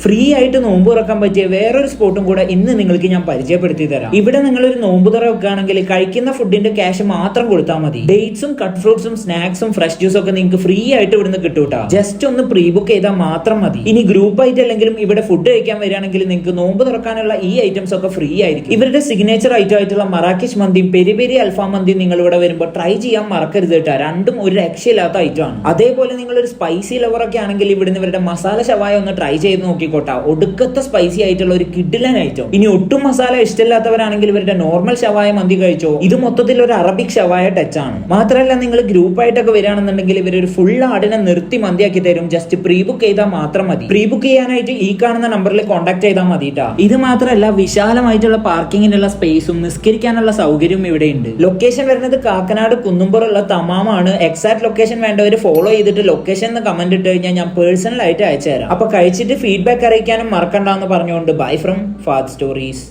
Free ആയിട്ട് നോമ്പ് തുറക്കാൻ പറ്റിയ വേറൊരു സ്പോട്ടും കൂടെ ഇന്ന് നിങ്ങൾക്ക് ഞാൻ പരിചയപ്പെടുത്തി തരാം. ഇവിടെ നിങ്ങൾ ഒരു നോമ്പ് തുറ വെക്കുകയാണെങ്കിൽ കഴിക്കുന്ന ഫുഡിന്റെ ക്യാഷ് മാത്രം കൊടുത്താൽ മതി. ഡേറ്റ്സും കട്ട് ഫ്രൂട്ട്സും സ്നാക്സും ഫ്രഷ് ജ്യൂസും ഒക്കെ നിങ്ങൾക്ക് ഫ്രീ ആയിട്ട് ഇവിടുന്ന് കിട്ടൂട്ടാ. ജസ്റ്റ് ഒന്ന് പ്രീ ബുക്ക് ചെയ്താൽ മാത്രം മതി. ഇനി ഗ്രൂപ്പ് ആയിട്ട് അല്ലെങ്കിലും ഇവിടെ ഫുഡ് കഴിക്കാൻ വരികയാണെങ്കിൽ നിങ്ങൾക്ക് നോമ്പ് തുറക്കാനുള്ള ഈ ഐറ്റംസ് ഒക്കെ ഫ്രീ ആയിരിക്കും. ഇവരുടെ സിഗ്നേച്ചർ ഐറ്റം ആയിട്ടുള്ള മറാക്കിഷ് മന്തിയും പെരി പെരി അൽഫാം മന്തിയും നിങ്ങൾ ഇവിടെ വരുമ്പോൾ ട്രൈ ചെയ്യാൻ മറക്കരുത് കേട്ടോ. രണ്ടും ഒരു രക്ഷയില്ലാത്ത ഐറ്റം ആണ്. അതേപോലെ നിങ്ങൾ ഒരു സ്പൈസി ലവർ ഒക്കെ ആണെങ്കിൽ ഇവിടുന്ന് ഇവരുടെ മസാല ഷവായ ഒന്ന് ട്രൈ ചെയ്ത് നോക്കിക്കോട്ടെ. ഒടുക്കത്തെ സ്പൈസി ആയിട്ടുള്ള ഒരു കിഡിലൻ ഐറ്റം. ഇനി ഒട്ടും മസാല ഇഷ്ടമില്ലാത്തവരാണെങ്കിൽ ഇവരുടെ നോർമൽ ഷവായ മന്തി കഴിച്ചോ. ഇത് മൊത്തത്തിൽ ഒരു അറബിക് ഷവായ ടച്ച് ആണ്. മാത്രമല്ല നിങ്ങൾ ഗ്രൂപ്പ് ആയിട്ടൊക്കെ വരികയാണെന്നുണ്ടെങ്കിൽ ഇവർ ഒരു ഫുൾ ആടിനെ നിർത്തി മന്തിയാക്കി തരും. ജസ്റ്റ് പ്രീ ബുക്ക് ചെയ്താൽ മാത്രം മതി. പ്രീ ബുക്ക് ചെയ്യാനായിട്ട് ഈ കാണുന്ന നമ്പറിൽ കോൺടാക്ട് ചെയ്താൽ മതിട്ടാ. ഇത് മാത്രമല്ല വിശാലമായിട്ടുള്ള പാർക്കിങ്ങിനുള്ള സ്പേസും നിസ്കരിക്കാനുള്ള സൗകര്യവും ഇവിടെ ഉണ്ട്. ലൊക്കേഷൻ വരുന്നത് കാക്കനാട് കുന്നുംപുറമുള്ള തമാമാണ്. എക്സാക്ട് ലൊക്കേഷൻ വേണ്ടവർ ഫോളോ ചെയ്തിട്ട് ലൊക്കേഷൻ കമന്റ് ഇട്ട് കഴിഞ്ഞാൽ ഞാൻ പേഴ്സണൽ ആയിട്ട് അയച്ചു തരാം. അപ്പൊ കഴിച്ചിട്ട് ഫീഡ്ബാക്ക് അറിയിക്കാനും മറക്കണ്ടെന്ന് പറഞ്ഞുകൊണ്ട് ബൈ ഫ്രം ഫാദ് സ്റ്റോറീസ്.